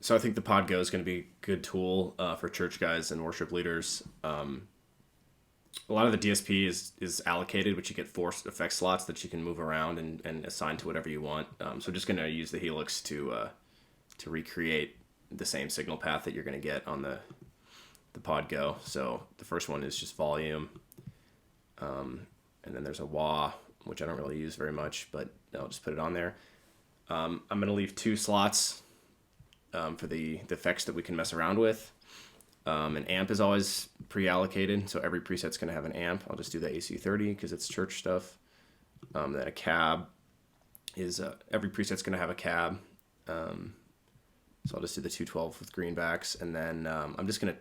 So I think the Pod Go is going to be a good tool for church guys and worship leaders. A lot of the DSP is allocated, but you get forced effect slots that you can move around and assign to whatever you want. So I'm just going to use the Helix to recreate the same signal path that you're going to get on the Pod Go. So the first one is just volume, and then there's a wah, which I don't really use very much, but I'll just put it on there. I'm going to leave 2 slots for the effects that we can mess around with. An amp is always pre-allocated, so every preset's going to have an amp. I'll just do the AC30 because it's church stuff. Then a cab is every preset's going to have a cab. So I'll just do the 212 with greenbacks, and then I'm just going to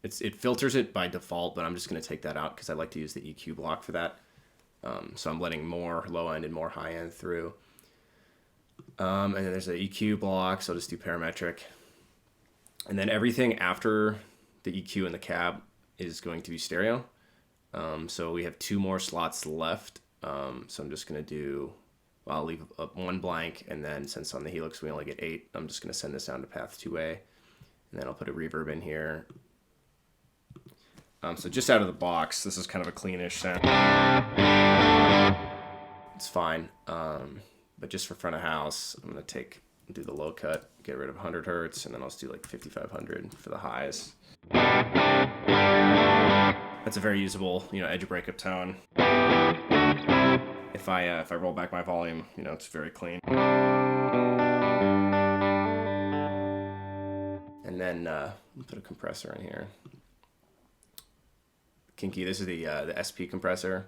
it filters it by default, but I'm just going to take that out because I like to use the EQ block for that. So I'm letting more low end and more high end through. And then there's the EQ block, so I'll just do parametric. And then everything after the EQ and the cab is going to be stereo. So we have 2 more slots left. So I'm just going to do, well, I'll leave 1 blank. And then since on the Helix we only get 8, I'm just going to send this down to path 2A. And then I'll put a reverb in here. So just out of the box, this is kind of a cleanish sound. It's fine. But just for front of house, I'm going to do the low cut, get rid of 100 hertz, and then I'll just do like 5500 for the highs. That's a very usable, edge breakup tone. If I roll back my volume, it's very clean. And then put a compressor in here. Kinky, this is the SP compressor.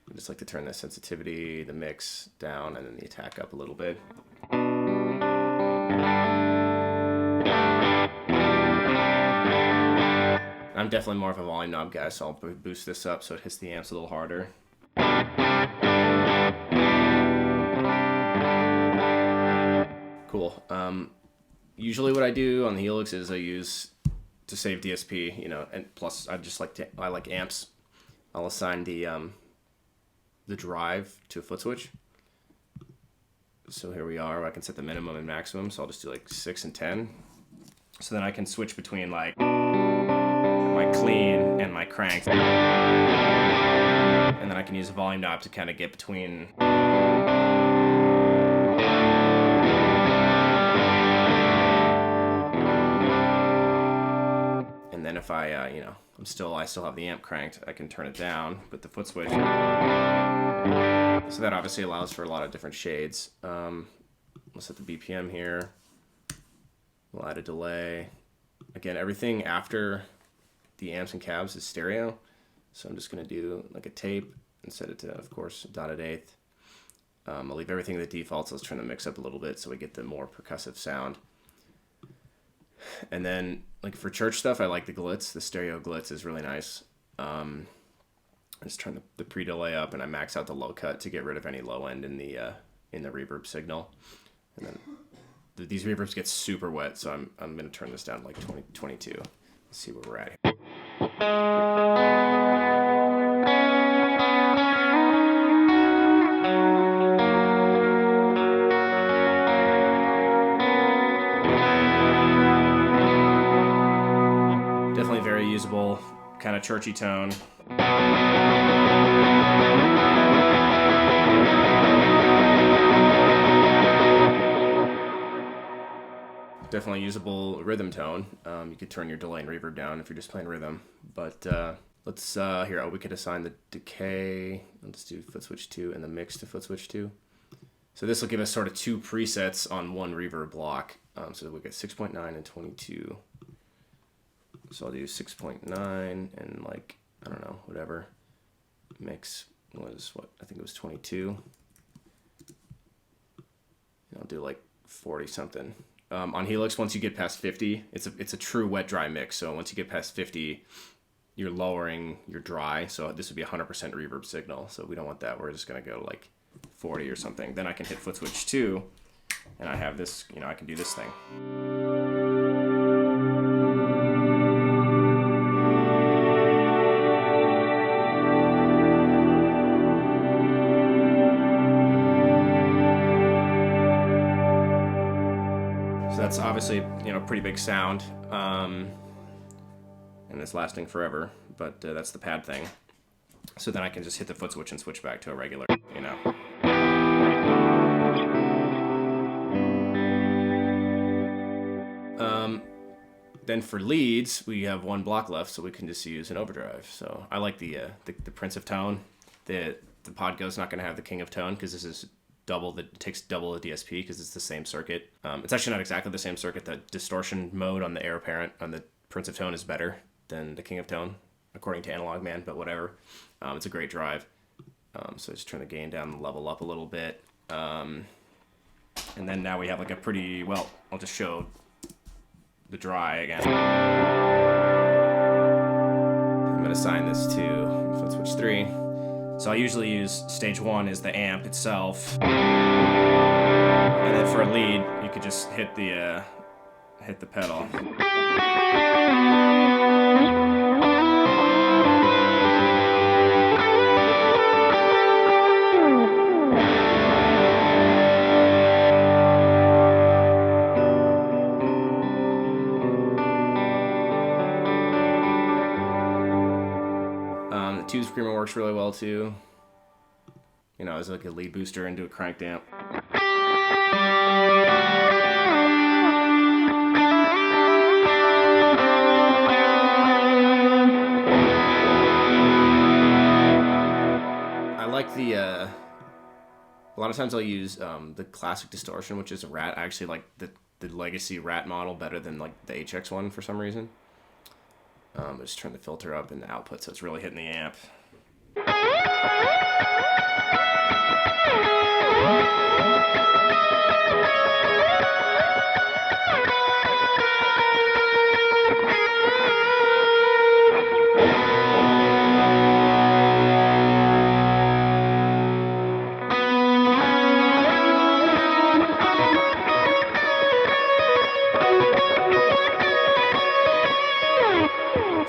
I just like to turn the sensitivity, the mix down, and then the attack up a little bit. I'm definitely more of a volume knob guy, so I'll boost this up so it hits the amps a little harder. Cool. Usually what I do on the Helix is I use to save DSP, and plus I like amps. I'll assign the drive to a foot switch. So here we are. I can set the minimum and maximum. So I'll just do like 6 and 10. So then I can switch between like my clean and my crank. And then I can use a volume knob to kind of get between. And then if I, I still have the amp cranked, I can turn it down with the foot switch. So that obviously allows for a lot of different shades. We'll set the BPM here. We'll add a delay. Again, everything after the amps and cabs is stereo. So I'm just going to do like a tape and set it to, of course, dotted eighth. I'll leave everything at the defaults. Let's turn the mix up a little bit so we get the more percussive sound. And then, like for church stuff, I like the glitz. The stereo glitz is really nice. I just turn the pre-delay up, and I max out the low cut to get rid of any low end in the reverb signal. And then these reverbs get super wet, so I'm going to turn this down to like 20, 22. Let's see where we're at here. Definitely very usable, kind of churchy tone. Definitely usable rhythm tone. You could turn your delay and reverb down if you're just playing rhythm. But let's we could assign the decay. Let's do foot switch 2 and the mix to foot switch 2. So this will give us sort of 2 presets on 1 reverb block. So we get 6.9 and 22. So I'll do 6.9 and like, I don't know, whatever. Mix was what? I think it was 22. And I'll do like 40 something. On Helix, once you get past 50, it's a true wet dry mix. So once you get past 50, you're lowering your dry. So this would be 100% reverb signal. So we don't want that. We're just gonna go like 40 or something. Then I can hit foot switch 2, and I have this. I can do this thing. obviously, you know, pretty big sound, and it's lasting forever, but that's the pad thing. So then I can just hit the foot switch and switch back to a regular, you know. Then for leads, we have one block left, so we can just use an overdrive. So I like the Prince of Tone. The Podgo's not going to have the King of Tone because this is takes double the DSP because it's the same circuit. It's actually not exactly the same circuit. The distortion mode on the Heir Apparent on the Prince of Tone is better than the King of Tone, according to Analog Man, but whatever. It's a great drive. So just turn the gain down and level up a little bit. And then now we have like a pretty, well, I'll just show the dry again. I'm going to assign this to foot switch 3. So I usually use stage 1 is the amp itself. And then for a lead, you could just hit the pedal. The tube screamer works really well too. You know, as like a lead booster into a cranked amp. I like the, a lot of times I'll use the classic distortion, which is a Rat. I actually like the legacy Rat model better than like the HX one for some reason. I just turn the filter up in the output so it's really hitting the amp.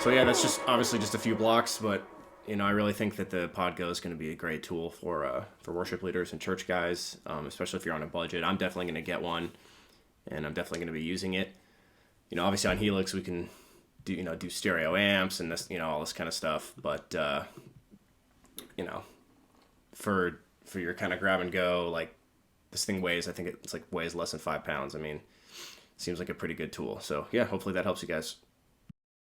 So yeah, that's just obviously just a few blocks, but you know, I really think that the Podgo is going to be a great tool for worship leaders and church guys, especially if you're on a budget. I'm definitely going to get one, and I'm definitely going to be using it. You know, obviously on Helix we can do stereo amps and this, all this kind of stuff, but you know, for your kind of grab and go, like this thing weighs, I think it's like weighs less than 5 pounds. I mean, seems like a pretty good tool. So yeah, hopefully that helps you guys.